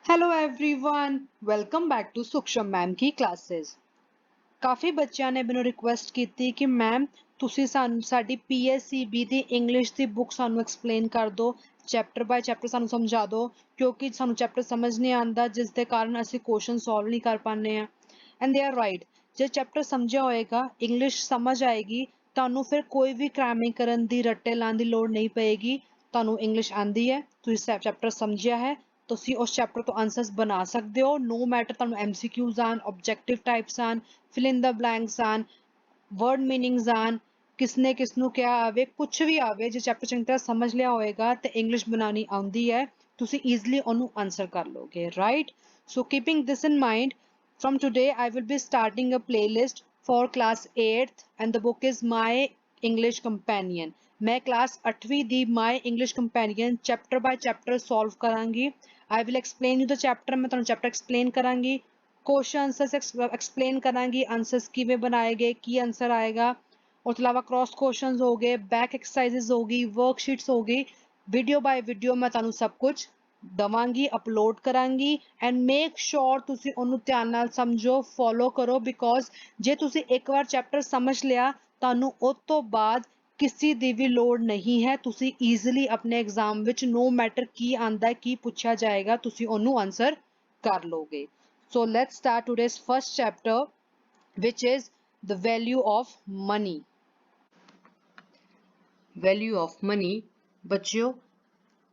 Hello everyone welcome back to Sukhsham ma'am की classes. ਕਾਫੀ ਬੱਚਿਆਂ ਨੇ ਮੈਨੂੰ ਰਿਕੁਐਸਟ ਕੀਤੀ ਕਿ ਮੈਮ ਤੁਸੀਂ ਸਾਨੂੰ ਸਾਡੀ ਪੀਐਸਸੀਬੀ ਦੀ ਇੰਗਲਿਸ਼ ਦੀ ਬੁੱਕ ਸਾਨੂੰ ਐਕਸਪਲੇਨ ਕਰ ਦਿਓ, ਚੈਪਟਰ ਬਾਏ ਚੈਪਟਰ ਸਾਨੂੰ ਸਮਝਾ ਦਿਓ ਕਿਉਂਕਿ ਸਾਨੂੰ ਚੈਪਟਰ ਸਮਝ ਨਹੀਂ ਆਉਂਦਾ ਜਿਸ ਦੇ ਕਾਰਨ ਅਸੀਂ ਕੁਐਸਚਨ ਸੋਲਵ ਨਹੀਂ ਕਰ ਪਾਉਂਦੇ ਆ। And they are right. ਜੇ ਚੈਪਟਰ ਸਮਝਿਆ ਹੋਏਗਾ, ਇੰਗਲਿਸ਼ ਸਮਝ ਆਏਗੀ, ਤੁਹਾਨੂੰ ਫਿਰ ਕੋਈ ਵੀ ਕ੍ਰੈਮਿੰਗ ਕਰਨ ਦੀ, ਰੱਟੇ ਲਾਉਣ ਦੀ ਲੋੜ ਨਹੀਂ ਪਏਗੀ। ਤੁਹਾਨੂੰ ਇੰਗਲਿਸ਼ ਆਂਦੀ ਹੈ, ਤੁਸੀਂ ਚੈਪਟਰ ਸਮਝਿਆ ਹੈ, ਤੁਸੀਂ ਉਸ ਚੈਪਟਰ ਤੋਂ ਆਨਸਰਸ ਬਣਾ ਸਕਦੇ ਹੋ। ਨੋ ਮੈਟਰ ਤੁਹਾਨੂੰ ਐਮਸੀਕਿਊਜ਼ ਆਣ, ਆਬਜੈਕਟਿਵ ਟਾਈਪਸ ਆਣ, ਫਿਲ ਇਨ ਦ ਬਲੈਂਕਸ ਆਣ, ਵਰਡ ਮੀਨਿੰਗਸ ਆਣ, ਕਿਸਨੇ ਕਿਸ ਨੂੰ ਕਿਹਾ ਆਵੇ, ਕੁਛ ਵੀ ਆਵੇ, ਜੇ ਚੈਪਟਰ ਚੰਗੀ ਤਰ੍ਹਾਂ ਸਮਝ ਲਿਆ ਹੋਏਗਾ ਤੇ ਇੰਗਲਿਸ਼ ਬਣਾਉਣੀ ਆਉਂਦੀ ਹੈ, ਤੁਸੀਂ ਈਜ਼ਲੀ ਉਹਨੂੰ ਆਨਸਰ ਕਰ ਲੋਗੇ, right. So keeping this in mind, from today I will be starting a playlist for class 8th and the book is My English Companion। मैं क्लास 8वीं ਦੀ My English Companion chapter ਬਾय chapter solve ਕਰਾਂਗੀ। I will explain you the chapter, मैं ਤੁਹਾਨੂੰ chapter explain ਕਰਾਂਗੀ, question answers explain करांगी, answers किवें बनाए गए, की आंसर आएगा। और तो अलावा क्रॉस क्वेश्चंस हो गए, बैक एक्सरसाइजेस होगी, वर्कशीट्स होगी, वीडियो बाय वीडियो मैं ਤੁਹਾਨੂੰ सब कुछ ਦਵਾਂਗੀ, ਅਪਲੋਡ ਕਰਾਂਗੀ। ਐਂਡ ਮੇਕ ਸ਼ੋਰ ਤੁਸੀਂ ਉਹਨੂੰ ਧਿਆਨ ਨਾਲ ਸਮਝੋ, ਫੋਲੋ ਕਰੋ, ਬਿਕੋਜ਼ ਜੇ ਤੁਸੀਂ ਇੱਕ ਵਾਰ ਚੈਪਟਰ ਸਮਝ ਲਿਆ, ਤੁਹਾਨੂੰ ਉਸ ਤੋਂ ਬਾਅਦ ਕਿਸੇ ਦੀ ਵੀ ਲੋੜ ਨਹੀਂ ਹੈ। ਤੁਸੀਂ ਈਜ਼ੀਲੀ ਆਪਣੇ ਐਗਜ਼ਾਮ ਵਿੱਚ ਨੋ ਮੈਟਰ ਕੀ ਆਂਦਾ ਹੈ, ਕੀ ਪੁੱਛਿਆ ਜਾਏਗਾ, ਤੁਸੀਂ ਉਹਨੂੰ ਆਨਸਰ ਕਰ ਲੋਗੇ। So let's start today's first chapter, which is the value of money। Value of money, ਬੱਚਿਓ,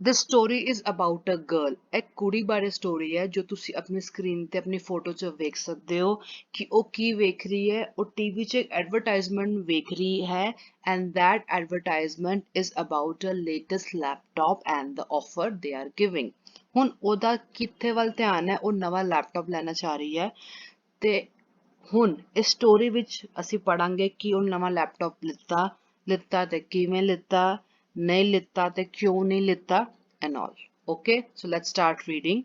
this story is about a girl। एक कुड़ी बारे स्टोरी है जो तुसी अपनी स्क्रीन ते अपनी फोटो च वेख सकते हो कि वो की वेख रही है। वो टीवी च एक एडवर्टाइजमेंट वेख रही है and that advertisement is about a latest laptop and the offer they are giving। ਹੁਣ ਉਹਦਾ ਕਿੱਥੇ ਵੱਲ ਧਿਆਨ ਹੈ, ਉਹ ਨਵਾਂ ਲੈਪਟਾਪ ਲੈਣਾ ਚਾਹ ਰਹੀ ਹੈ। ਤੇ ਹੁਣ ਇਸ ਸਟੋਰੀ ਵਿੱਚ ਅਸੀਂ ਪੜਾਂਗੇ ਕਿ ਉਹ ਨਵਾਂ ਲੈਪਟਾਪ ਲਿੱਤਾ ਤੇ ਕਿਵੇਂ ਲਿੱਤਾ, ਨਹੀਂ ਲਿੱਤਾ ਤੇ ਕਿਉਂ ਨਹੀਂ ਲਿੱਤਾ and all। Okay, so let's start reading।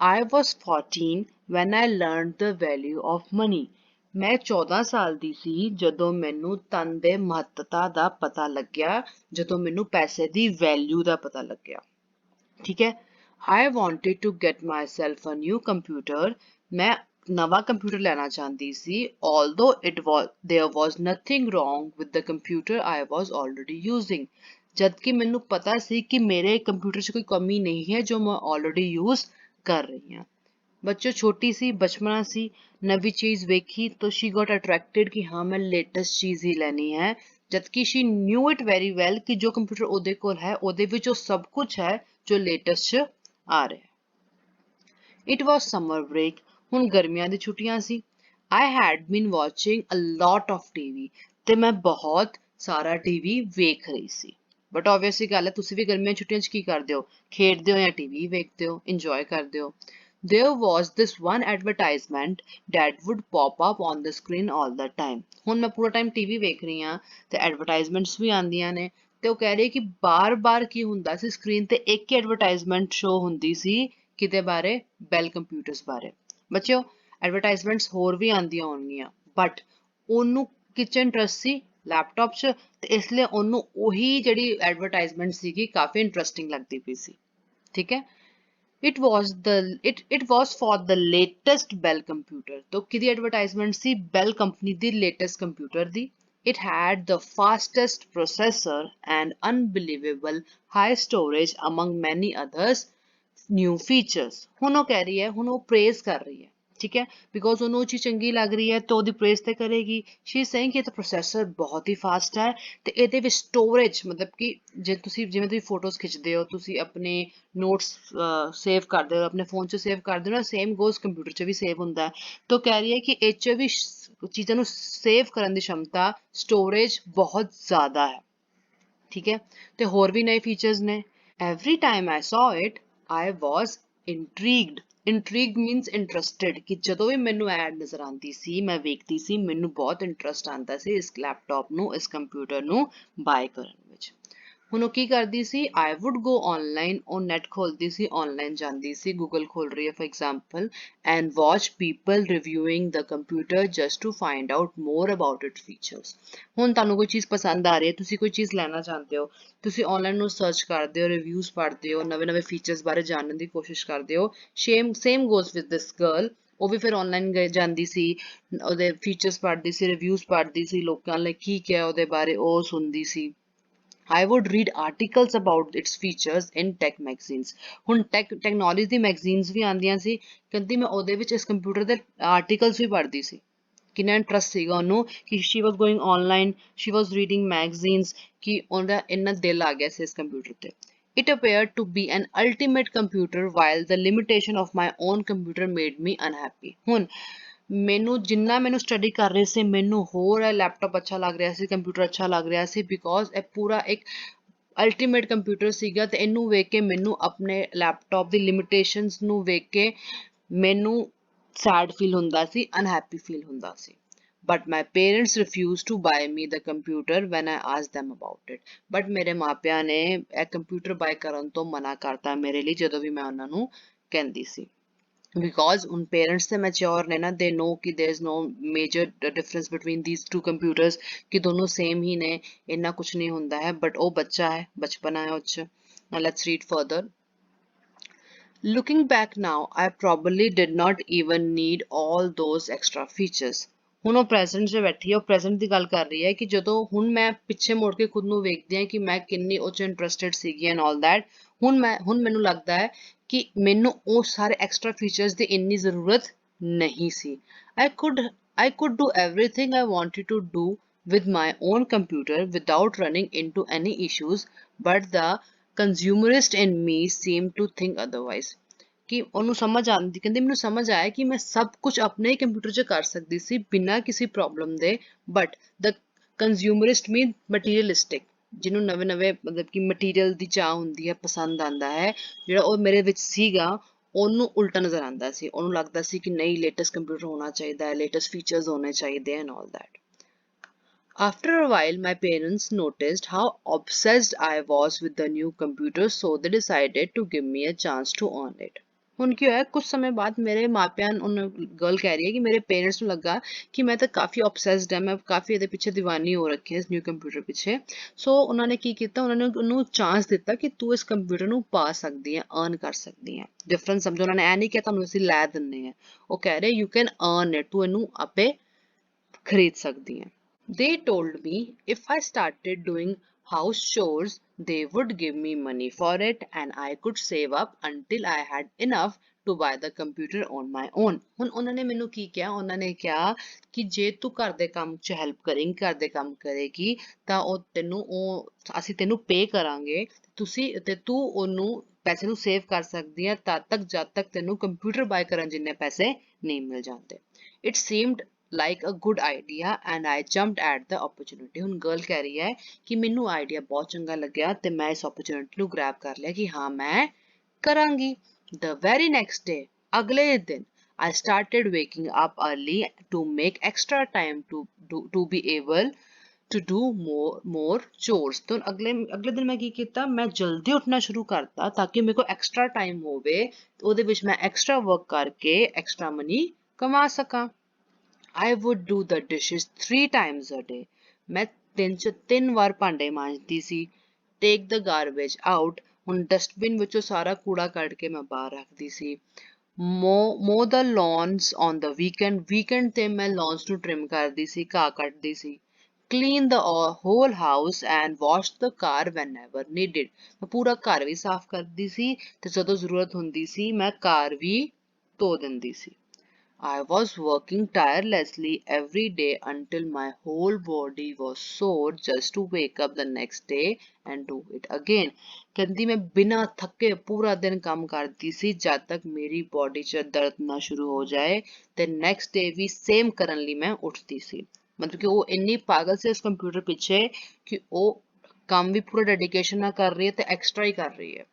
I was 14 when I learned the value of money। ਮੈਂ 14 ਸਾਲ ਦੀ ਸੀ ਜਦੋਂ ਮੈਨੂੰ ਧਨ ਦੇ ਮਹੱਤਤਾ ਦਾ ਪਤਾ ਲੱਗਿਆ, ਜਦੋਂ ਮੈਨੂੰ ਪੈਸੇ ਦੀ ਵੈਲਿਊ ਦਾ ਪਤਾ ਲੱਗਿਆ। ਠੀਕ ਹੈ। I wanted to get myself a new computer। ਮੈਂ ਨਵਾਂ ਕੰਪਿਊਟਰ ਲੈਣਾ ਚਾਹੁੰਦੀ ਸੀ। Although there was nothing wrong with the computer I was already using। ਜਦਕਿ ਮੈਨੂੰ ਪਤਾ ਸੀ ਕਿ ਮੇਰੇ ਕੰਪਿਊਟਰ 'ਚ ਕੋਈ ਕਮੀ ਨਹੀਂ ਹੈ ਜੋ ਮੈਂ ਆਲਰੇਡੀ ਯੂਜ਼ ਕਰ ਰਹੀ ਹਾਂ। ਬੱਚੋ ਛੋਟੀ ਸੀ, ਬਚਪਨਾ ਸੀ, ਨਵੀਂ ਚੀਜ਼ ਵੇਖੀ ਤਾਂ she got attracted ਕਿ ਹਾਂ ਮੈਂ ਲੇਟੈਸਟ ਚੀਜ਼ ਹੀ ਲੈਣੀ ਹੈ। ਜਦਕਿ she knew it very well ਕਿ ਜੋ ਕੰਪਿਊਟਰ ਉਹਦੇ ਕੋਲ ਹੈ ਉਹਦੇ ਵਿੱਚ ਉਹ ਸਭ ਕੁਝ ਹੈ ਜੋ ਲੇਟੈਸਟ 'ਚ ਆ ਰਿਹਾ। It was summer break। ਹੁਣ ਗਰਮੀਆਂ ਦੀ ਛੁੱਟੀਆਂ ਸੀ। I had been watching a lot of TV। ਤੇ ਮੈਂ ਬਹੁਤ ਸਾਰਾ ਟੀਵੀ ਵੇਖ ਰਹੀ ਸੀ। ਬਟ ਆਬਵੀਅਸਲੀ ਗੱਲ ਹੈ, ਤੁਸੀਂ ਵੀ ਗਰਮੀਆਂ ਛੁੱਟੀਆਂ 'ਚ ਕੀ ਕਰਦੇ ਹੋ? ਖੇਡਦੇ ਹੋ ਜਾਂ ਟੀਵੀ ਵੇਖਦੇ ਹੋ, ਇੰਜੋਏ ਕਰਦੇ ਹੋ। There was this one advertisement that would pop up on the screen all the time। ਹੁਣ ਮੈਂ ਪੂਰਾ ਟਾਈਮ ਟੀਵੀ ਵੇਖ ਰਹੀ ਹਾਂ ਤੇ ਐਡਵਰਟਾਈਜ਼ਮੈਂਟਸ ਵੀ ਆਉਂਦੀਆਂ ਨੇ ਤੇ ਉਹ ਕਹਿ ਰਹੀ ਕਿ ਬਾਰ-ਬਾਰ ਕੀ ਹੁੰਦਾ ਸੀ, ਸਕਰੀਨ ਤੇ ਇੱਕ ਹੀ ਐਡਵਰਟਾਈਜ਼ਮੈਂਟ ਸ਼ੋ ਹੁੰਦੀ ਸੀ, ਕਿਤੇ ਬਾਰੇ, ਬੈਲ ਕੰਪਿਊਟਰਸ ਬਾਰੇ। ਬੱਚਿਓ ਐਡਵਰਟਾਈਜ਼ਮੈਂਟਸ ਹੋਰ ਵੀ ਆਉਂਦੀਆਂ ਹੋਣਗੀਆਂ ਬਟ ਉਹਨੂੰ ਕਿਚ ਇੰਟਰਸਟ ਸੀ ਲੈਪਟਾਪ 'ਚ ਤੇ ਇਸ ਲਈ ਉਹਨੂੰ ਉਹੀ ਜਿਹੜੀ ਐਡਵਰਟਾਈਜ਼ਮੈਂਟ ਸੀਗੀ ਕਾਫੀ ਇੰਟਰਸਟਿੰਗ ਲੱਗਦੀ ਪਈ ਸੀ। ਠੀਕ ਹੈ। it was for the latest Bell computer। तो किदी एडवर्टाइजमेंट सी? Bell कंपनी दी लेटेस्ट कंप्यूटर दी। It had the fastest processor and unbelievable high storage among many others new features। ਹੁਣ ਉਹ ਕਹਿ ਰਹੀ ਹੈ, ਹੁਣ ਉਹ praise ਕਰ ਰਹੀ ਹੈ। ਠੀਕ ਹੈ, ਬਿਕੋਜ਼ ਉਹਨੂੰ ਉਹ ਚੀਜ਼ ਚੰਗੀ ਲੱਗ ਰਹੀ ਹੈ ਤਾਂ ਉਹਦੀ ਪ੍ਰੇਜ਼ ਤੇ ਕਰੇਗੀ। ਸ਼ੀ ਇਜ਼ ਸੇਇੰਗ ਕਿ ਇਹਦਾ ਪ੍ਰੋਸੈਸਰ ਬਹੁਤ ਹੀ ਫਾਸਟ ਹੈ ਤੇ ਇਹਦੇ ਵਿੱਚ ਸਟੋਰੇਜ, ਮਤਲਬ ਕਿ ਜੇ ਤੁਸੀਂ ਜਿਵੇਂ ਤੁਸੀਂ ਫੋਟੋਜ਼ ਖਿੱਚਦੇ ਹੋ, ਤੁਸੀਂ ਆਪਣੇ ਨੋਟਸ ਸੇਵ ਕਰਦੇ ਹੋ, ਆਪਣੇ ਫੋਨ 'ਚ ਸੇਵ ਕਰਦੇ ਹੋ ਨਾ, ਸੇਮ ਗੋਜ਼ ਕੰਪਿਊਟਰ 'ਚ ਵੀ ਸੇਵ ਹੁੰਦਾ ਹੈ। ਤਾਂ ਕਹਿ ਰਹੀ ਹੈ ਕਿ ਇਹ 'ਚ ਵੀ ਚੀਜ਼ਾਂ ਨੂੰ ਸੇਵ ਕਰਨ ਦੀ ਸ਼ਮਤਾ, ਸਟੋਰੇਜ ਬਹੁਤ ਜ਼ਿਆਦਾ ਹੈ। ਠੀਕ ਹੈ, ਤੇ ਹੋਰ ਵੀ ਨਵੇਂ ਫੀਚਰਸ ਨੇ। Every time I saw it I was intrigued. Intrigued means interested, ਕਿ ਜਦੋਂ ਵੀ ਮੈਨੂੰ ਐਡ ਨਜ਼ਰ ਆਉਂਦੀ ਸੀ, ਮੈਂ ਵੇਖਦੀ ਸੀ, ਮੈਨੂੰ ਬਹੁਤ ਇੰਟਰਸਟ ਆਉਂਦਾ ਸੀ ਇਸ ਲੈਪਟਾਪ ਨੂੰ, ਇਸ ਕੰਪਿਊਟਰ ਨੂੰ ਬਾਏ ਕਰਨ ਵਿੱਚ। ਹੁਣ ਉਹ ਕੀ ਕਰਦੀ ਸੀ, I would go online, ਉਹ ਨੈਟ ਖੋਲਦੀ ਸੀ, online ਜਾਂਦੀ ਸੀ, ਗੂਗਲ ਖੋਲ ਰਹੀ ਹੈ for example, and watch people reviewing the computer just to find out more about its features. ਹੁਣ ਤੁਹਾਨੂੰ ਕੋਈ ਚੀਜ਼ ਪਸੰਦ ਆ ਰਹੀ ਹੈ, ਤੁਸੀਂ ਕੋਈ ਚੀਜ਼ ਲੈਣਾ ਚਾਹੁੰਦੇ ਹੋ, ਤੁਸੀਂ online ਨੂੰ ਸਰਚ ਕਰਦੇ ਹੋ, ਰਿਵਿਊਜ਼ ਪੜ੍ਹਦੇ ਹੋ, ਨਵੇਂ-ਨਵੇਂ ਫੀਚਰਸ ਬਾਰੇ ਜਾਣਨ ਦੀ ਕੋਸ਼ਿਸ਼ ਕਰਦੇ ਹੋ। same goes with this girl, ਉਹ ਵੀ ਫਿਰ ਆਨਲਾਈਨ ਜਾਂਦੀ ਸੀ, ਉਹਦੇ ਫੀਚਰਸ ਪੜ੍ਹਦੀ ਸੀ, ਰਿਵਿਊਜ਼ ਪੜ੍ਹਦੀ ਸੀ, ਲੋਕਾਂ ਨੇ ਕੀ ਕਿਹਾ ਉਹਦੇ ਬਾਰੇ ਉਹ ਸੁਣਦੀ ਸੀ। I would read articles about its features in tech magazines. ਹੁਣ ਟੈਕਨੋਲੋਜੀ ਦੀ ਮੈਗਜ਼ੀਨਸ ਵੀ ਆਉਂਦੀਆਂ ਸੀ, ਕਹਿੰਦੀ ਮੈਂ ਉਹਦੇ ਵਿੱਚ ਇਸ ਕੰਪਿਊਟਰ ਦੇ ਆਰਟੀਕਲਸ ਵੀ ਪੜ੍ਹਦੀ ਸੀ। ਕਿੰਨਾ ਇੰਟਰਸਟ ਸੀਗਾ ਉਹਨੂੰ ਕਿ she was going online, she was reading magazines, ਕਿ ਉਹਦਾ ਇੰਨਾ ਦਿਲ ਆ ਗਿਆ ਸੀ ਇਸ ਕੰਪਿਊਟਰ ਤੇ। It appeared to be an ultimate computer while the limitation of my own computer made me unhappy. ਹੁਣ ਮੈਨੂੰ ਸਟੱਡੀ ਕਰ ਰਹੇ ਸੀ, ਮੈਨੂੰ ਹੋਰ ਇਹ ਲੈਪਟਾਪ ਅੱਛਾ ਲੱਗ ਰਿਹਾ ਸੀ, ਕੰਪਿਊਟਰ ਅੱਛਾ ਲੱਗ ਰਿਹਾ ਸੀ, ਬਿਕੋਜ਼ ਇਹ ਪੂਰਾ ਇੱਕ ਅਲਟੀਮੇਟ ਕੰਪਿਊਟਰ ਸੀਗਾ ਤੇ ਇਹਨੂੰ ਵੇਖ ਕੇ ਮੈਨੂੰ ਆਪਣੇ ਲੈਪਟਾਪ ਦੀ ਲਿਮਿਟੇਸ਼ਨਸ ਨੂੰ ਵੇਖ ਕੇ ਮੈਨੂੰ ਸੈਡ ਫੀਲ ਹੁੰਦਾ ਸੀ, ਅਨਹੈਪੀ ਫੀਲ ਹੁੰਦਾ ਸੀ। But my parents refused to buy me the computer when I asked them about it. But ਮੇਰੇ ਮਾਪਿਆਂ ਨੇ ਇਹ ਕੰਪਿਊਟਰ ਬਾਏ ਕਰਨ ਤੋਂ ਮਨਾ ਕਰਤਾ ਮੇਰੇ ਲਈ ਜਦੋਂ ਵੀ ਮੈਂ ਉਹਨਾਂ ਨੂੰ ਕਹਿੰਦੀ ਸੀ। Because ਹੁਣ parents ਤੇ mature ਨੇ ਨਾ, they know ਕਿ there is no major difference between these two computers, ਕਿ ਦੋਨੋਂ same ਹੀ ਨੇ, ਇੰਨਾ ਕੁਛ ਨਹੀਂ ਹੁੰਦਾ ਹੈ, but ਉਹ ਬੱਚਾ ਹੈ, ਬਚਪਨਾ ਹੈ ਉਹ 'ਚ। Now let's read further. Looking back now, I probably did not even need all those extra features. ਹੁਣ ਉਹ ਪ੍ਰੈਜ਼ੈਂਟ 'ਚ ਬੈਠੀ ਹੈ, ਉਹ ਪ੍ਰੈਜ਼ੈਂਟ ਦੀ ਗੱਲ ਕਰ ਰਹੀ ਹੈ ਕਿ ਜਦੋਂ ਹੁਣ ਮੈਂ ਪਿੱਛੇ ਮੁੜ ਕੇ ਖੁਦ ਨੂੰ ਵੇਖਦੀ ਹਾਂ ਕਿ ਮੈਂ ਕਿੰਨੀ ਉਹ 'ਚ ਇੰਟਰਸਟਿਡ ਸੀਗੀ ਐਂਡ ਆਲ ਦੈਟ, ਹੁਣ ਮੈਨੂੰ ਲੱਗਦਾ ਹੈ ਕਿ ਮੈਨੂੰ ਉਹ ਸਾਰੇ ਐਕਸਟਰਾ ਫੀਚਰਸ ਦੀ ਇੰਨੀ ਜ਼ਰੂਰਤ ਨਹੀਂ ਸੀ। I could do everything I wanted to do with my own computer without running into any issues, but the consumerist in me seemed to think otherwise. ਕਿ ਉਹਨੂੰ ਸਮਝ ਆਉਂਦੀ, ਕਹਿੰਦੀ ਮੈਨੂੰ ਸਮਝ ਆਇਆ ਕਿ ਮੈਂ ਸਭ ਕੁਝ ਆਪਣੇ ਹੀ ਕੰਪਿਊਟਰ 'ਚ ਕਰ ਸਕਦੀ ਸੀ ਬਿਨਾਂ ਕਿਸੇ ਪ੍ਰੋਬਲਮ ਦੇ, ਬਟ ਦ ਕੰਜ਼ਿਊਮਰਿਸਟ ਮੀਨ ਮਟੀਰੀਅਲਿਸਟਿਕ, ਜਿਹਨੂੰ ਨਵੇਂ-ਨਵੇਂ ਮਤਲਬ ਕਿ ਮਟੀਰੀਅਲ ਦੀ ਚਾਹ ਹੁੰਦੀ ਹੈ, ਪਸੰਦ ਆਉਂਦਾ ਹੈ, ਜਿਹੜਾ ਉਹ ਮੇਰੇ ਵਿੱਚ ਸੀਗਾ, ਉਹਨੂੰ ਉਲਟਾ ਨਜ਼ਰ ਆਉਂਦਾ ਸੀ। ਉਹਨੂੰ ਲੱਗਦਾ ਸੀ ਕਿ ਨਹੀਂ, ਲੇਟੈਸਟ ਕੰਪਿਊਟਰ ਹੋਣਾ ਚਾਹੀਦਾ ਹੈ, ਲੇਟੈਸਟ ਫੀਚਰਸ ਹੋਣੇ ਚਾਹੀਦੇ and all that. After a while, my parents noticed how obsessed I was with the new computer, so they decided to give me a chance to own it. ਹੁਣ ਕੀ ਹੋਇਆ, ਕੁਝ ਸਮੇਂ ਬਾਅਦ ਮੇਰੇ ਮਾਪਿਆਂ ਨੂੰ, ਗਰਲ ਕਹਿ ਰਹੀ ਹੈ ਕਿ ਮੇਰੇ ਪੇਰੈਂਟਸ ਨੂੰ ਲੱਗਾ ਕਿ ਮੈਂ ਤਾਂ ਕਾਫੀ obsessed ਹਾਂ, ਮੈਂ ਕਾਫੀ ਇਹਦੇ ਪਿੱਛੇ دیਵਾਨੀ ਹੋ ਰੱਖੀ ਹਾਂ ਇਸ ਨਿਊ ਕੰਪਿਊਟਰ ਪਿੱਛੇ। ਸੋ ਉਹਨਾਂ ਨੇ ਕੀ ਕੀਤਾ, ਉਹਨਾਂ ਨੇ ਉਹਨੂੰ ਚਾਂਸ ਦਿੱਤਾ ਕਿ ਤੂੰ ਇਸ ਕੰਪਿਊਟਰ ਨੂੰ ਪਾ ਸਕਦੀ ਹੈ, ਅਰਨ ਕਰ ਸਕਦੀ ਹੈ। ਡਿਫਰੈਂਸ ਸਮਝੋ, ਉਹਨਾਂ ਨੇ ਇਹ ਨਹੀਂ ਕਿਹਾ ਤੁਹਾਨੂੰ ਅਸੀਂ ਲੈ ਦਿੰਦੇ ਹਾਂ, ਉਹ ਕਹਿ ਰਹੇ ਯੂ ਕੈਨ ਅਰਨ ਇਟ, ਤੂੰ ਇਹਨੂੰ ਆਪੇ ਖਰੀਦ ਸਕਦੀ ਹੈ। They told me if I started doing house chores, they would give me money for it and I could save up until I had enough to buy the computer on my own. ਹੁਣ ਉਹਨਾਂ ਨੇ ਮੈਨੂੰ ਕੀ ਕਿਹਾ, ਉਹਨਾਂ ਨੇ ਕਿਹਾ ਕਿ ਜੇ ਤੂੰ ਘਰ ਦੇ ਕੰਮ 'ਚ ਹੈਲਪ ਕਰੇਂਗੀ, ਘਰ ਦੇ ਕੰਮ ਕਰੇਗੀ, ਤਾਂ ਅਸੀਂ ਤੈਨੂੰ ਪੇ ਕਰਾਂਗੇ, ਤੂੰ ਉਹਨੂੰ ਪੈਸੇ ਨੂੰ ਸੇਵ ਕਰ ਸਕਦੀ ਹੈ ਤਦ ਤੱਕ ਜਦ ਤੱਕ ਤੈਨੂੰ ਕੰਪਿਊਟਰ ਬਾਏ ਕਰਨ ਜਿੰਨੇ ਪੈਸੇ ਨਹੀਂ ਮਿਲ ਜਾਂਦੇ। It seemed like a good idea and I jumped at the opportunity. ਹੁਣ ਗਰਲ ਕਹਿ ਰਹੀ ਹੈ ਕਿ ਮੈਨੂੰ ਆਈਡੀਆ ਬਹੁਤ ਚੰਗਾ ਲੱਗਿਆ ਤੇ ਮੈਂ ਇਸ opportunity ਨੂੰ grab ਕਰ ਲਿਆ ਕਿ ਹਾਂ ਮੈਂ ਕਰਾਂਗੀ। The very next day, ਅਗਲੇ ਦਿਨ, I started waking up early to make extra time to be able to do more chores. तो ਅਗਲੇ ਦਿਨ ਮੈਂ ਕੀ ਕੀਤਾ, ਮੈਂ ਜਲਦੀ ਉੱਠਣਾ ਸ਼ੁਰੂ ਕਰਤਾ ਤਾਂ ਕਿ ਮੇਰੇ ਕੋਲ ਐਕਸਟਰਾ ਟਾਈਮ ਹੋਵੇ, ਉਹਦੇ ਵਿੱਚ ਮੈਂ ਐਕਸਟਰਾ ਵਰਕ ਕਰਕੇ ਐਕਸਟਰਾ ਮਨੀ ਕਮਾ ਸਕਾਂ। I would do the dishes 3 times a day. ਮੈਂ ਦਿਨ 'ਚ 3 ਵਾਰ ਭਾਂਡੇ ਮਾਂਜਦੀ ਸੀ। Take the garbage out. ਹੁਣ ਡਸਟਬਿਨ ਵਿੱਚੋਂ ਸਾਰਾ ਕੂੜਾ ਕੱਢ ਕੇ ਮੈਂ ਬਾਹਰ ਰੱਖਦੀ ਸੀ। Mow the lawns on the weekend. Weekend ਤੇ ਮੈਂ lawns ਨੂੰ trim ਕਰਦੀ ਸੀ, ਘਾਹ ਕੱਟਦੀ ਸੀ। Clean the whole house and wash the car whenever needed. ਮੈਂ ਪੂਰਾ ਘਰ ਵੀ ਸਾਫ਼ ਕਰਦੀ ਸੀ ਤੇ ਜਦੋਂ ਜ਼ਰੂਰਤ ਹੁੰਦੀ ਸੀ ਮੈਂ ਕਾਰ ਵੀ ਧੋ ਦਿੰਦੀ ਸੀ। I was working tirelessly every day until my whole body was sore just to wake up the next day and do it again. ਕਹਿੰਦੀ ਮੈਂ ਬਿਨਾਂ ਥੱਕੇ ਪੂਰਾ ਦਿਨ ਕੰਮ ਕਰਦੀ ਸੀ ਜਦ ਤੱਕ ਮੇਰੀ ਬੋਡੀ 'ਚ ਦਰਦ ਨਾ ਸ਼ੁਰੂ ਹੋ ਜਾਏ ਤੇ ਨੈਕਸਟ ਡੇ ਵੀ ਸੇਮ ਕਰਨ ਲਈ ਮੈਂ ਉੱਠਦੀ ਸੀ। ਮਤਲਬ ਕਿ ਉਹ ਇੰਨੀ ਪਾਗਲ ਸੀ ਉਸ ਕੰਪਿਊਟਰ ਪਿੱਛੇ ਕਿ ਉਹ ਕੰਮ ਵੀ ਪੂਰਾ ਡੈਡੀਕੇਸ਼ਨ ਨਾਲ ਕਰ ਰਹੀ ਹੈ ਤੇ ਐਕਸਟਰਾ ਹੀ ਕਰ ਰਹੀ ਹੈ।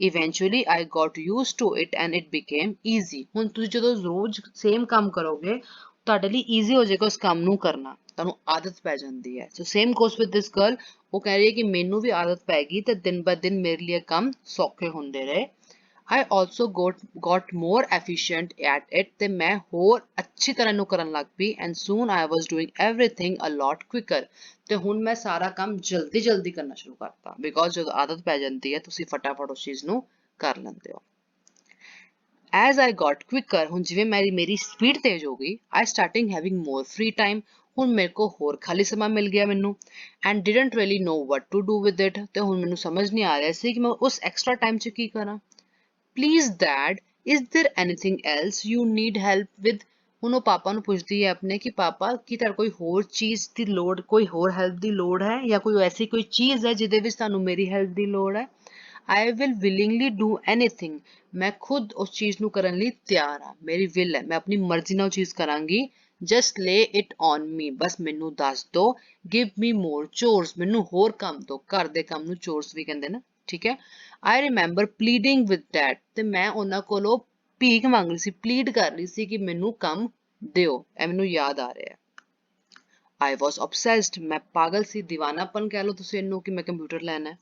Eventually I got used to it and it became easy. ਹੁਣ ਤੁਸੀਂ ਜਦੋਂ ਰੋਜ਼ ਸੇਮ ਕੰਮ ਕਰੋਗੇ ਤੁਹਾਡੇ ਲਈ ਈਜ਼ੀ ਹੋ ਜਾਏਗਾ ਉਸ ਕੰਮ ਨੂੰ ਕਰਨਾ, ਤੁਹਾਨੂੰ ਆਦਤ ਪੈ ਜਾਂਦੀ ਹੈ। So same goes with this girl, ਉਹ ਕਹਿ ਰਹੀ ਹੈ ਕਿ ਮੈਨੂੰ ਵੀ ਆਦਤ ਪੈ ਗਈ ਤੇ ਦਿਨ ਬ ਦਿਨ ਮੇਰੇ ਲਈ ਕੰਮ ਸੌਖੇ ਹੁੰਦੇ ਰਹੇ। I also got more efficient at it ਤੇ ਮੈਂ ਹੋਰ ਅੱਛੀ ਤਰ੍ਹਾਂ ਨੂੰ ਕਰਨ ਲੱਗ ਪਈ and soon I was doing everything a lot quicker ਤੇ ਹੁਣ ਮੈਂ ਸਾਰਾ ਕੰਮ ਜਲਦੀ ਜਲਦੀ ਕਰਨਾ ਸ਼ੁਰੂ ਕਰਤਾ because ਜਦੋਂ ਆਦਤ ਪੈ ਜਾਂਦੀ ਹੈ ਤੁਸੀਂ ਫਟਾਫਟ ਉਸ ਚੀਜ਼ ਨੂੰ ਕਰ ਲੈਂਦੇ ਹੋ। As I got quicker, ਹੁਣ ਜਿਵੇਂ ਮੇਰੀ ਸਪੀਡ ਤੇਜ਼ ਹੋ ਗਈ, I started having more free time, ਹੁਣ ਮੇਰੇ ਕੋ ਹੋਰ ਖਾਲੀ ਸਮਾਂ ਮਿਲ ਗਿਆ ਮੈਨੂੰ and didn't really know what to do with it ਤੇ ਹੁਣ ਮੈਨੂੰ ਸਮਝ ਨਹੀਂ ਆ ਰਿਹਾ ਸੀ ਕਿ ਮੈਂ ਉਸ ਐਕਸਟਰਾ ਟਾਈਮ 'ਚ ਕੀ ਕਰਾਂ। Please dad, is there anything else you need help with? ਹੁਣ ਉਹ ਪਾਪਾ ਨੂੰ ਪੁੱਛਦੀ ਹੈ ਆਪਣੇ ਕਿ ਪਾਪਾ ਕੀ ਤੁਹਾਡੇ ਕੋਈ ਹੋਰ ਚੀਜ਼ ਦੀ ਲੋੜ, ਕੋਈ ਹੋਰ ਹੈਲਪ ਦੀ ਲੋੜ ਹੈ ਜਾਂ ਕੋਈ ਐਸੀ ਕੋਈ ਚੀਜ਼ ਹੈ ਜਿਹਦੇ ਵਿੱਚ ਤੁਹਾਨੂੰ ਮੇਰੀ ਹੈਲਪ ਦੀ ਲੋੜ ਹੈ। I will willingly do anything, ਮੈਂ ਖੁਦ ਉਸ ਚੀਜ਼ ਨੂੰ ਕਰਨ ਲਈ ਤਿਆਰ ਹਾਂ, ਮੇਰੀ will ਹੈ, ਮੈਂ ਆਪਣੀ ਮਰਜ਼ੀ ਨਾਲ ਉਹ ਚੀਜ਼ ਕਰਾਂਗੀ। Just lay it on me, ਬਸ ਮੈਨੂੰ ਦੱਸ ਦੋ। Give me more chores, ਮੈਨੂੰ ਹੋਰ ਕੰਮ ਦੋ, ਘਰ ਦੇ ਕੰਮ ਨੂੰ chores ਵੀ ਕਹਿੰਦੇ ਨਾ, ਠੀਕ ਹੈ। I remember pleading with dad, ਤੇ ਮੈਂ ਉਹਨਾਂ ਕੋਲੋਂ ਭੀਖ ਮੰਗ ਰਹੀ ਸੀ, ਪਲੀਡ ਕਰ ਰਹੀ ਸੀ ਕਿ ਮੈਨੂੰ ਕੰਮ ਦਿਓ, ਇਹ ਮੈਨੂੰ ਯਾਦ ਆ ਰਿਹਾ। I was obsessed, ਮੈਂ ਪਾਗਲ ਸੀ, دیਵਾਨਾਪਨ ਕਹਿ ਲਓ ਤੁਸੀਂ ਇਹਨੂੰ ਕਿ ਮੈਂ ਕੰਪਿਊਟਰ ਲੈਣਾ ਹੈ।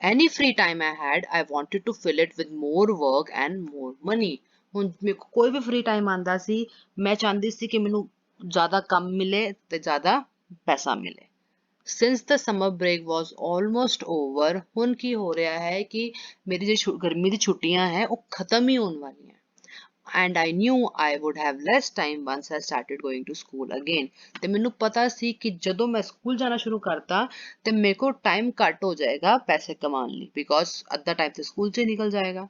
Any free time I had, I wanted to fill it with more work and more money, ਹੁਣ ਮੇਰੇ ਕੋਲ ਕੋਈ ਵੀ ਫ੍ਰੀ ਟਾਈਮ ਆਉਂਦਾ ਸੀ, ਮੈਂ ਚਾਹੁੰਦੀ ਸੀ ਕਿ ਮੈਨੂੰ ਜ਼ਿਆਦਾ ਕੰਮ ਮਿਲੇ ਤੇ ਜ਼ਿਆਦਾ ਪੈਸਾ ਮਿਲੇ। Since the summer break was almost over, ਹੁਣ ਕੀ ਹੋ ਰਿਹਾ ਹੈ ਕਿ ਮੇਰੀ ਜਿਹੜੀ ਗਰਮੀ ਦੀ ਛੁੱਟੀਆਂ ਹੈ ਉਹ ਖਤਮ ਹੀ ਹੋਣ ਵਾਲੀਆਂ। And I knew I would have less time once I started going to school again, ਤੇ ਮੈਨੂੰ ਪਤਾ ਸੀ ਕਿ ਜਦੋਂ ਮੈਂ ਸਕੂਲ ਜਾਣਾ ਸ਼ੁਰੂ ਕਰਤਾ ਤੇ ਮੇਰੇ ਕੋਲ ਟਾਈਮ ਘੱਟ ਹੋ ਜਾਏਗਾ ਪੈਸੇ ਕਮਾਉਣ ਲਈ because ਅੱਧਾ ਟਾਈਮ ਤੇ ਸਕੂਲ 'ਚ ਹੀ ਨਿਕਲ ਜਾਏਗਾ।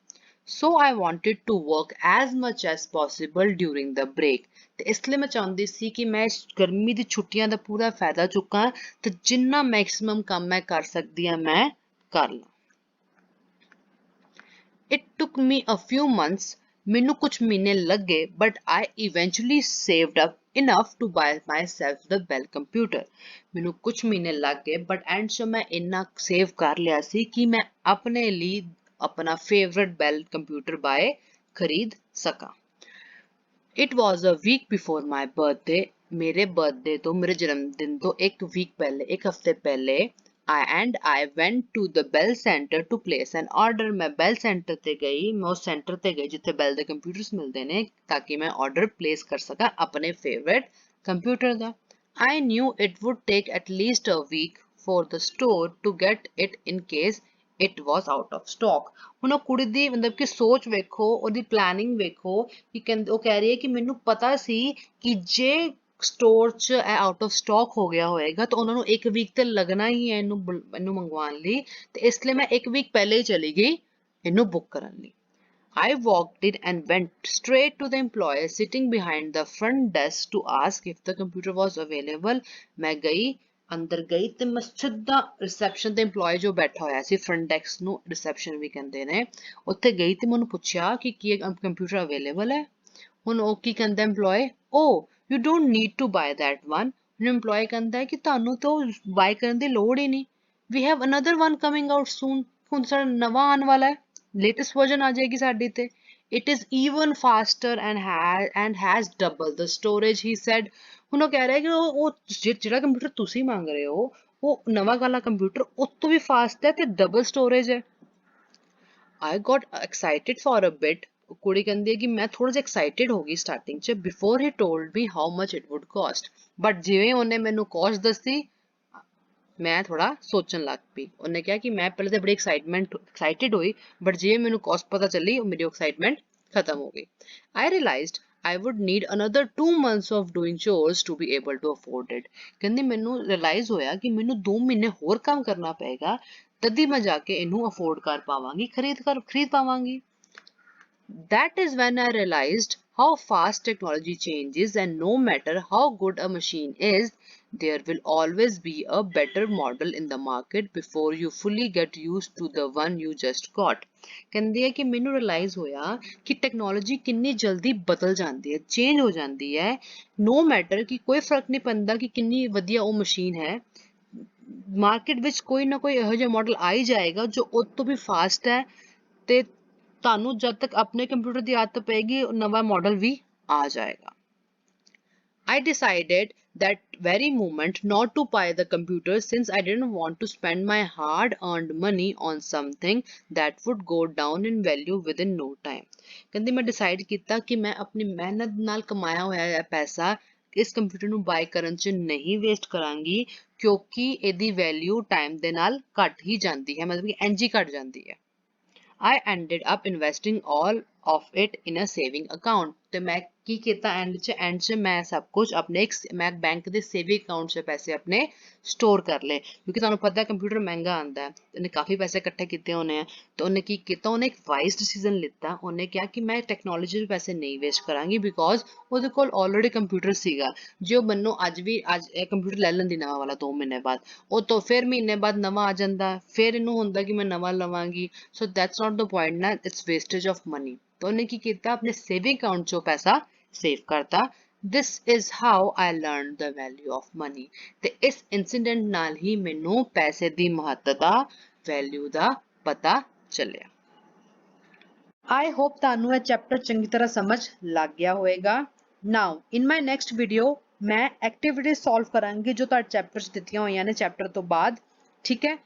So I wanted to work as much as possible during the break, ਤੇ ਇਸ ਲਈ ਮੈਂ ਚਾਹੁੰਦੀ ਸੀ ਕਿ ਮੈਂ ਗਰਮੀ ਦੀ ਛੁੱਟੀਆਂ ਦਾ ਪੂਰਾ ਫਾਇਦਾ ਚੁੱਕਾਂ ਤੇ ਜਿੰਨਾ ਮੈਕਸਿਮਮ ਕੰਮ ਮੈਂ ਕਰ ਸਕਦੀ ਹਾਂ ਮੈਂ ਕਰ ਲਾਂ। It took me a few months, ਮੈਨੂੰ ਕੁਝ ਮਹੀਨੇ ਲੱਗੇ but I eventually saved up enough to buy myself the Bell computer, ਮੈਨੂੰ ਕੁਝ ਮਹੀਨੇ ਲੱਗ ਗਏ but end 'ਚ ਮੈਂ ਇੰਨਾ ਸੇਵ ਕਰ ਲਿਆ ਸੀ ਕਿ ਮੈਂ ਆਪਣੇ ਲਈ ਆਪਣਾ ਫੇਵਰਟ Bell computer ਖਰੀਦ ਸਕਾਂ। It was a week before my birthday, ਮੇਰੇ ਬਰਥਡੇ ਤੋਂ, ਮੇਰੇ ਜਨਮ ਦਿਨ ਤੋਂ ਇੱਕ ਵੀਕ ਪਹਿਲੇ, ਇੱਕ ਹਫ਼ਤੇ ਪਹਿਲੇ I went to the Bell Center to place an order, ਮੈਂ Bell Center ਤੇ ਗਈ, ਮੈਂ ਉਸ ਸੈਂਟਰ ਤੇ ਗਈ ਜਿੱਥੇ Bell ਦੇ ਕੰਪਿਊਟਰਸ ਮਿਲਦੇ ਨੇ ਤਾਂ ਕਿ ਮੈਂ ਆਰਡਰ ਪਲੇਸ ਕਰ ਸਕਾਂ ਆਪਣੇ favourite computer the. I knew it would take at least a week for the store to get it in case it was out of stock, ਹੁਣ ਉਹ ਕੁੜੀ ਦੀ ਮਤਲਬ ਕਿ ਸੋਚ ਵੇਖੋ, ਉਹਦੀ ਪਲੈਨਿੰਗ ਵੇਖੋ ਕਿ ਕਹਿੰਦੇ, ਉਹ ਕਹਿ ਰਹੀ ਹੈ ਕਿ ਮੈਨੂੰ ਪਤਾ ਸੀ ਕਿ ਜੇ ਸਟੋਰ 'ਚ ਇਹ ਆਊਟ ਆਫ ਸਟਾਕ ਹੋ ਗਿਆ ਹੋਏਗਾ ਤਾਂ ਉਹਨਾਂ ਨੂੰ ਇੱਕ ਵੀਕ ਤੇ ਲੱਗਣਾ ਹੀ ਹੈ ਇਹਨੂੰ ਮੰਗਵਾਉਣ ਲਈ, ਤੇ ਇਸ ਲਈ ਮੈਂ ਇੱਕ ਵੀਕ ਪਹਿਲੇ ਹੀ ਚਲੀ ਗਈ ਇਹਨੂੰ ਬੁੱਕ ਕਰਨ ਲਈ। I walked in and went straight to the employee sitting behind the front desk to ask if the computer was available, ਮੈਂ ਗਈ, ਅੰਦਰ ਗਈ ਤੇ ਮੈਂ ਸਿੱਧਾ ਰਿਸੈਪਸ਼ਨ ਤੇ EMPLOYEE ਜੋ ਬੈਠਾ ਹੋਇਆ ਸੀ, ਫਰੰਟ ਡੈਸਕ ਨੂੰ ਰਿਸੈਪਸ਼ਨ ਵੀ ਕਹਿੰਦੇ ਨੇ, ਉੱਥੇ ਗਈ ਤੇ ਮੈਨੂੰ ਪੁੱਛਿਆ ਕਿ ਕੀ ਕੰਪਿਊਟਰ ਅਵੇਲੇਬਲ ਹੈ। ਹੁਣ ਉਹ ਕੀ ਕਹਿੰਦਾ EMPLOYEE, oh you don't need to buy that one, ਹੁਣ EMPLOYEE ਕਹਿੰਦਾ ਹੈ ਕਿ ਤੁਹਾਨੂੰ ਤਾਂ ਬਾਏ ਕਰਨ ਦੀ ਲੋੜ ਹੀ ਨਹੀਂ, we have another one coming out soon, ਹੁਣ ਸਾਡਾ ਨਵਾਂ ਆਉਣ ਵਾਲਾ ਹੈ, ਲੇਟੈਸਟ ਵਰਜ਼ਨ ਆ ਜਾਏਗੀ ਸਾਡੀ ਤੇ, it is even faster and has double the storage, he said, ਹੁਣ ਉਹ ਕਹਿ ਰਿਹਾ ਕਿ ਉਹ ਜਿਹੜਾ ਕੰਪਿਊਟਰ ਤੁਸੀਂ ਮੰਗ ਰਹੇ ਹੋ ਉਹ ਨਵਾਂ ਵਾਲਾ ਕੰਪਿਊਟਰ ਉਸ ਤੋਂ ਵੀ ਫਾਸਟ ਹੈ ਤੇ ਡਬਲ ਸਟੋਰੇਜ ਹੈ। I got excited for a bit, ਕੁੜੀ ਕਹਿੰਦੀ ਹੈ ਕਿ ਮੈਂ ਥੋੜਾ ਜਿਹਾ ਐਕਸਾਈਟਿਡ ਹੋ ਗਈ ਸਟਾਰਟਿੰਗ 'ਚ, before he told me how much it would cost, but ਜਿਵੇਂ ਉਹਨੇ ਮੈਨੂੰ ਕੋਸਟ ਦੱਸੀ ਮੈਂ ਥੋੜਾ ਸੋਚਣ ਲੱਗ ਪਈ। ਉਹਨੇ ਕਿਹਾ ਕਿ ਮੈਂ ਪਹਿਲੇ ਤਾਂ ਬੜੀ ਐਕਸਾਈਟਿਡ ਹੋਈ ਬਟ ਜਿਵੇਂ ਮੈਨੂੰ ਕੋਸਟ ਪਤਾ ਚੱਲੀ ਮੇਰੀ ਐਕਸਾਈਟਮੈਂਟ ਖਤਮ ਹੋ ਗਈ। I realized I would need another 2 months of doing chores to be able to afford it, ਕਹਿੰਦੀ ਮੈਨੂੰ ਰਿਅਲਾਈਜ਼ ਹੋਇਆ ਕਿ ਮੈਨੂੰ 2 ਮਹੀਨੇ ਹੋਰ ਕੰਮ ਕਰਨਾ ਪਏਗਾ ਤਦ ਮੈਂ ਜਾ ਕੇ ਇਹਨੂੰ ਅਫੋਰਡ ਕਰ ਪਾਵਾਂਗੀ, ਖਰੀਦ ਪਾਵਾਂਗੀ। That is when I realized how fast technology changes and no matter how good a machine is, there will always be a better model in the market before you fully get used to the one you just got, ਕਹਿੰਦੀ ਹੈ ਕਿ ਮੈਨੂੰ realise ਹੋਇਆ ਕਿ technology ਕਿੰਨੀ ਜਲਦੀ ਬਦਲ ਜਾਂਦੀ ਹੈ, ਚੇਂਜ ਹੋ ਜਾਂਦੀ ਹੈ, no matter ਕਿ ਕੋਈ ਫਰਕ ਨਹੀਂ ਪੈਂਦਾ ਕਿ ਕਿੰਨੀ ਵਧੀਆ ਉਹ ਮਸ਼ੀਨ ਹੈ, ਮਾਰਕੀਟ ਵਿੱਚ ਕੋਈ ਨਾ ਕੋਈ ਇਹੋ ਜਿਹਾ ਮਾਡਲ ਆ ਹੀ ਜਾਏਗਾ ਜੋ ਉਹ ਤੋਂ ਵੀ ਫਾਸਟ ਹੈ ਤੇ ਤੁਹਾਨੂੰ ਜਦ ਤੱਕ ਆਪਣੇ ਕੰਪਿਊਟਰ ਦੀ ਆਦਤ ਪਏਗੀ ਨਵਾਂ ਮਾਡਲ ਵੀ ਆ ਜਾਏਗਾ। I decided that very moment not to buy the computer since I didn't want to spend my hard earned money on something that would go down in value within no time। ਕਹਿੰਦੀ ਮੈਂ decide ਕੀਤਾ ਕਿ ਮੈਂ ਆਪਣੀ ਮਿਹਨਤ ਨਾਲ ਕਮਾਇਆ ਹੋਇਆ ਪੈਸਾ ਇਸ ਕੰਪਿਊਟਰ ਨੂੰ ਬਾਏ ਕਰਨ 'ਚ ਨਹੀਂ ਵੇਸਟ ਕਰਾਂਗੀ ਕਿਉਂਕਿ ਇਹਦੀ ਵੈਲਿਊ ਟਾਈਮ ਦੇ ਨਾਲ ਘਟ ਹੀ ਜਾਂਦੀ ਹੈ ਮਤਲਬ ਕਿ ਇੰਝ ਹੀ ਘਟ ਜਾਂਦੀ ਹੈ। I ended up investing all of it in a saving account ਤੇ ਮੈਂ ਕੀ ਕੀਤਾ ਐਂਡ 'ਚ ਮੈਂ ਸਭ ਕੁਝ ਆਪਣੇ ਮੈਂ ਬੈਂਕ ਦੇ ਸੇਵਿੰਗ ਅਕਾਊਂਟ 'ਚ ਪੈਸੇ ਆਪਣੇ ਸਟੋਰ ਕਰ ਲਏ ਕਿਉਂਕਿ ਤੁਹਾਨੂੰ ਪਤਾ ਕੰਪਿਊਟਰ ਮਹਿੰਗਾ ਆਉਂਦਾ ਹੈ ਉਹਨੇ ਕਾਫੀ ਪੈਸੇ ਇਕੱਠੇ ਕੀਤੇ ਹੋਣੇ ਆ ਤੇ ਉਹਨੇ ਕੀ ਕੀਤਾ ਉਹਨੇ ਇੱਕ ਵਾਈਜ਼ ਡਿਸੀਜਨ ਲਿੱਤਾ ਉਹਨੇ ਕਿਹਾ ਕਿ ਮੈਂ ਟੈਕਨੋਲੋਜੀ 'ਚ ਪੈਸੇ ਨਹੀਂ ਵੇਸਟ ਕਰਾਂਗੀ ਬਿਕੋਜ਼ ਉਹਦੇ ਕੋਲ ਆਲਰੇਡੀ ਕੰਪਿਊਟਰ ਸੀਗਾ ਜੇ ਉਹ ਮੈਨੂੰ ਅੱਜ ਇਹ ਕੰਪਿਊਟਰ ਲੈ ਲੈਂਦੀ ਨਵਾਂ ਵਾਲਾ 2 ਮਹੀਨੇ ਬਾਅਦ ਉਹ ਤੋਂ ਫਿਰ ਮਹੀਨੇ ਬਾਅਦ ਨਵਾਂ ਆ ਜਾਂਦਾ ਫਿਰ ਇਹਨੂੰ ਹੁੰਦਾ ਕਿ ਮੈਂ ਨਵਾਂ ਲਵਾਂਗੀ so that's not the point ਨਾ ਇਟਸ ਵੇਸਟੇਜ ਆਫ ਮਨੀ तो उन्हें की किया अपने सेविंग अकाउंट चो पैसा सेव करता। This is how I learn the value of money ते इस इंसिडेंट नाल ही मैनू पैसे दी महत्ता वैल्यू दा पता चलिया। आई होप तानू ये चैप्टर चंगी तरह समझ लग गया होएगा। Now in my next video मैं एक्टिविटी सॉल्व करांगी जो तुहाडे चैप्टर च दित्तियां होईयां ने चैप्टर तो बाद ठीक है।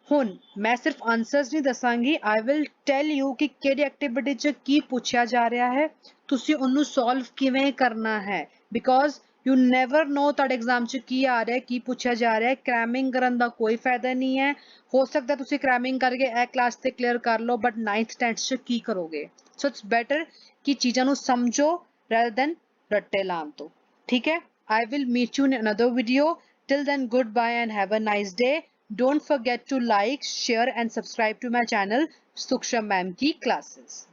ਹੁਣ ਮੈਂ ਸਿਰਫ ਆਨਸਰਸ ਨਹੀਂ ਦੱਸਾਂਗੀ ਆਈ ਵਿਲ ਟੈਲ ਯੂ ਕਿ ਕਿਹੜੀ ਐਕਟੀਵਿਟੀ 'ਚ ਕੀ ਪੁੱਛਿਆ ਜਾ ਰਿਹਾ ਹੈ ਤੁਸੀਂ ਉਹਨੂੰ ਸੋਲਵ ਕਿਵੇਂ ਕਰਨਾ ਹੈ ਬਿਕੋਜ਼ ਯੂ ਨੈਵਰ ਨੋ ਤੁਹਾਡੇ ਐਗਜ਼ਾਮ 'ਚ ਕੀ ਆ ਰਿਹਾ ਕੀ ਪੁੱਛਿਆ ਜਾ ਰਿਹਾ ਕ੍ਰੈਮਿੰਗ ਕਰਨ ਦਾ ਕੋਈ ਫਾਇਦਾ ਨਹੀਂ ਹੈ ਹੋ ਸਕਦਾ ਤੁਸੀਂ ਕ੍ਰੈਮਿੰਗ ਕਰਕੇ ਇਹ ਕਲਾਸ ਤੇ ਕਲੀਅਰ ਕਰ ਲਓ ਬਟ 9th 10th 'ਚ ਕੀ ਕਰੋਗੇ ਸੋ ਇਟਸ ਬੈਟਰ ਕਿ ਚੀਜ਼ਾਂ ਨੂੰ ਸਮਝੋ rather than ਰੱਟੇ ਲਾਉਣ ਤੋਂ ਠੀਕ ਹੈ I will meet you in another video till then goodbye and have a nice day। Don't forget to like, share and subscribe to my channel Suksham Ma'am Ki Classes।